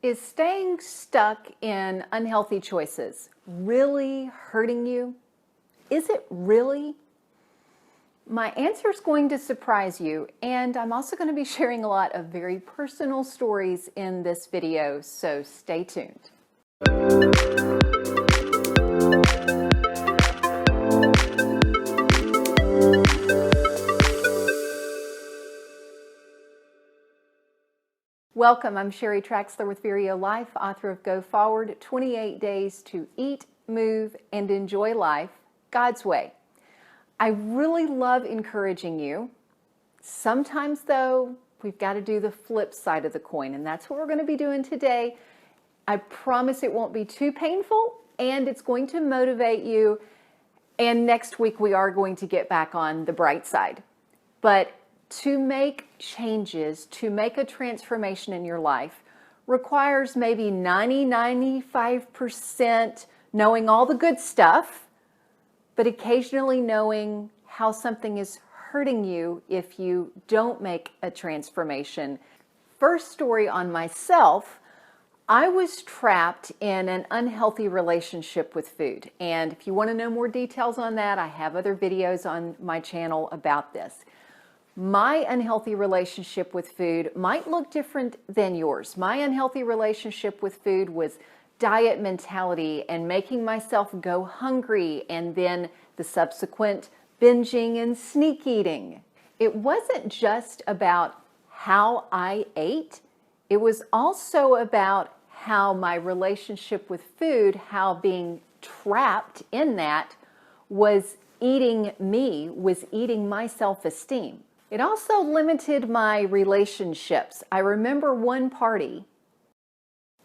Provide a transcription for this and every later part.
Is staying stuck in unhealthy choices really hurting you? Is it really? My answer is going to surprise you, and I'm also going to be sharing a lot of very personal stories in this video, so stay tuned. Welcome, I'm Sherry Traxler with Your Life, author of Go Forward, 28 Days to Eat, Move, and Enjoy Life, God's Way. I really love encouraging you. Sometimes though, we've got to do the flip side of the coin, and that's what we're going to be doing today. I promise it won't be too painful, and it's going to motivate you, and next week we are going to get back on the bright side. But to make changes, to make a transformation in your life requires maybe 95% knowing all the good stuff, but occasionally knowing how something is hurting you if you don't make a transformation. First story on myself, I was trapped in an unhealthy relationship with food. And if you want to know more details on that, I have other videos on my channel about this. My unhealthy relationship with food might look different than yours. My unhealthy relationship with food was diet mentality and making myself go hungry, and then the subsequent binging and sneak eating. It wasn't just about how I ate. It was also about how my relationship with food, how being trapped in that was eating me, was eating my self-esteem. It also limited my relationships. I remember one party,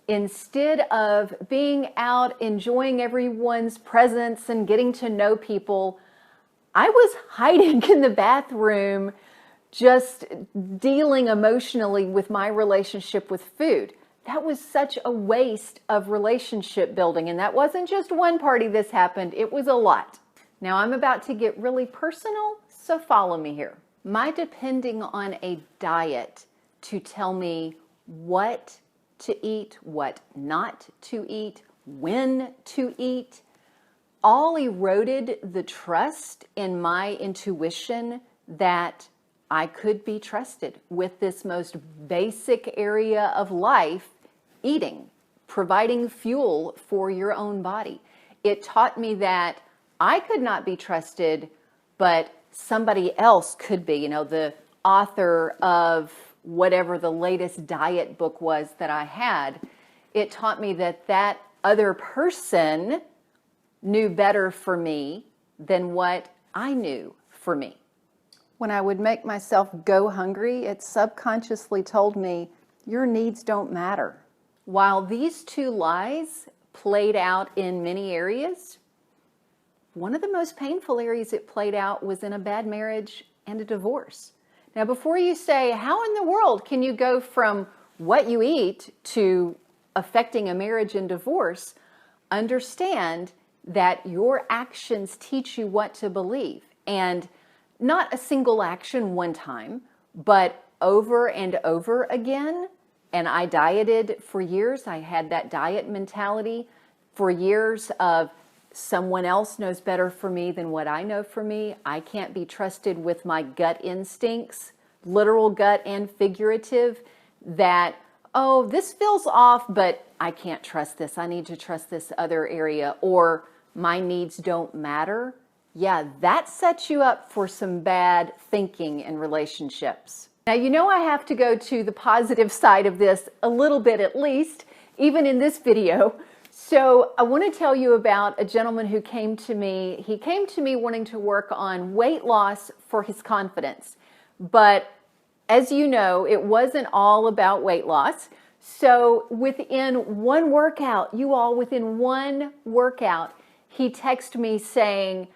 instead of being out enjoying everyone's presence and getting to know people, I was hiding in the bathroom, just dealing emotionally with my relationship with food. That was such a waste of relationship building. And that wasn't just one party this happened, it was a lot. Now I'm about to get really personal, so follow me here. My depending on a diet to tell me what to eat, what not to eat, when to eat, all eroded the trust in my intuition that I could be trusted with this most basic area of life, eating, providing fuel for your own body. It taught me that I could not be trusted, but somebody else could be. You know, the author of whatever the latest diet book was that I had, it taught me that that other person knew better for me than what I knew for me. When I would make myself go hungry, it subconsciously told me, your needs don't matter. While these two lies played out in many areas, one of the most painful areas it played out was in a bad marriage and a divorce. Now, before you say, how in the world can you go from what you eat to affecting a marriage and divorce, understand that your actions teach you what to believe. And not a single action one time, but over and over again. And I dieted for years. I had that diet mentality for years of someone else knows better for me than what I know for me. I can't be trusted with my gut instincts, literal gut and figurative, that, oh, this feels off, but I can't trust this. I need to trust this other area, or my needs don't matter. Yeah, that sets you up for some bad thinking in relationships. Now, you know I have to go to the positive side of this a little bit at least, even in this video. So I want to tell you about a gentleman who came to me. He came to me wanting to work on weight loss for his confidence. But as you know, it wasn't all about weight loss. So within one workout, within one workout, he texted me saying,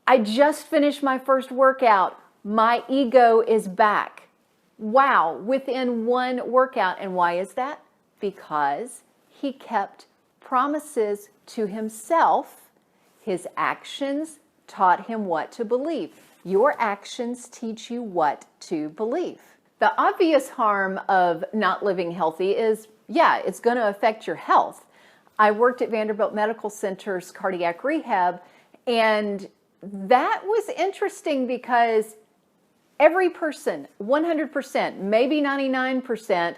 I just finished my first workout. My ego is back. Wow, within one workout. And why is that? Because he kept promises to himself. His actions taught him what to believe. Your actions teach you what to believe. The obvious harm of not living healthy is yeah, it's going to affect your health. I worked at Vanderbilt Medical Center's cardiac rehab, and that was interesting because every person, 100%, maybe 99%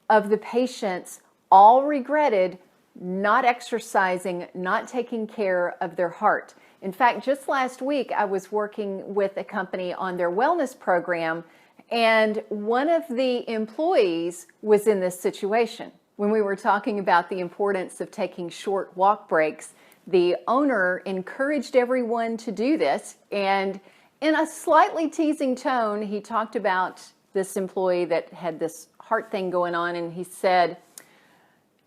of the patients all regretted not exercising, not taking care of their heart. In fact, just last week, I was working with a company on their wellness program, and one of the employees was in this situation. When we were talking about the importance of taking short walk breaks, the owner encouraged everyone to do this, and in a slightly teasing tone, he talked about this employee that had this heart thing going on, and he said,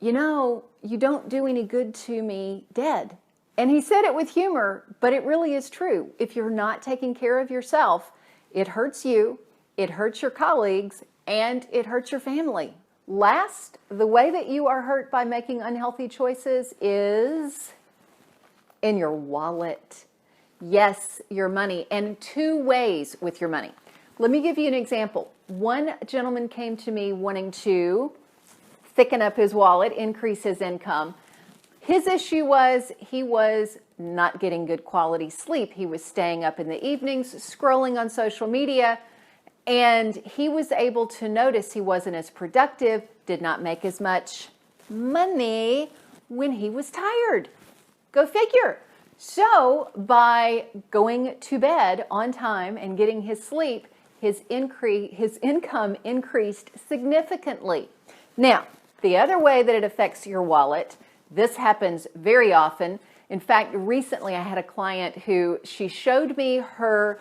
you know, you don't do any good to me dead. And he said it with humor, but it really is true. If you're not taking care of yourself, it hurts you, it hurts your colleagues, and it hurts your family. Last, the way that you are hurt by making unhealthy choices is in your wallet. Yes, your money, and two ways with your money. Let me give you an example. One gentleman came to me wanting to thicken up his wallet, increase his income. His issue was he was not getting good quality sleep. He was staying up in the evenings, scrolling on social media, and he was able to notice he wasn't as productive, did not make as much money when he was tired. Go figure. So by going to bed on time and getting his sleep, his income increased significantly. Now, the other way that it affects your wallet, this happens very often. In fact, recently I had a client who, she showed me her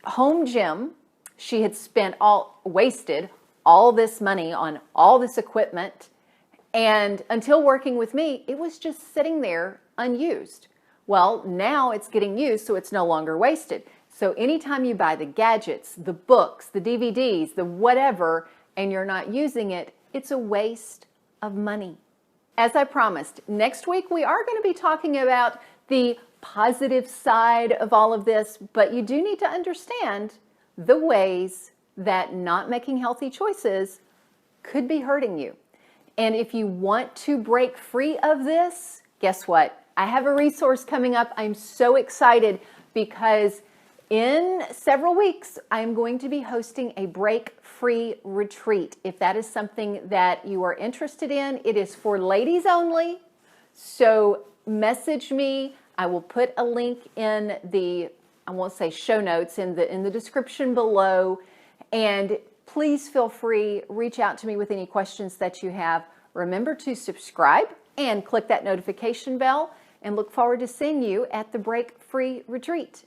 home gym. She had wasted all this money on all this equipment, and until working with me, it was just sitting there unused. Well, now it's getting used, so it's no longer wasted. So anytime you buy the gadgets, the books, the DVDs, the whatever, and you're not using it, it's a waste of money. As I promised, next week we are going to be talking about the positive side of all of this, but you do need to understand the ways that not making healthy choices could be hurting you. And if you want to break free of this, guess what? I have a resource coming up. I'm so excited because in several weeks, I'm going to be hosting a break-free retreat. If that is something that you are interested in, it is for ladies only. So message me. I will put a link in the, I won't say show notes, in the description below. And please feel free, reach out to me with any questions that you have. Remember to subscribe and click that notification bell, and look forward to seeing you at the Break Free Retreat.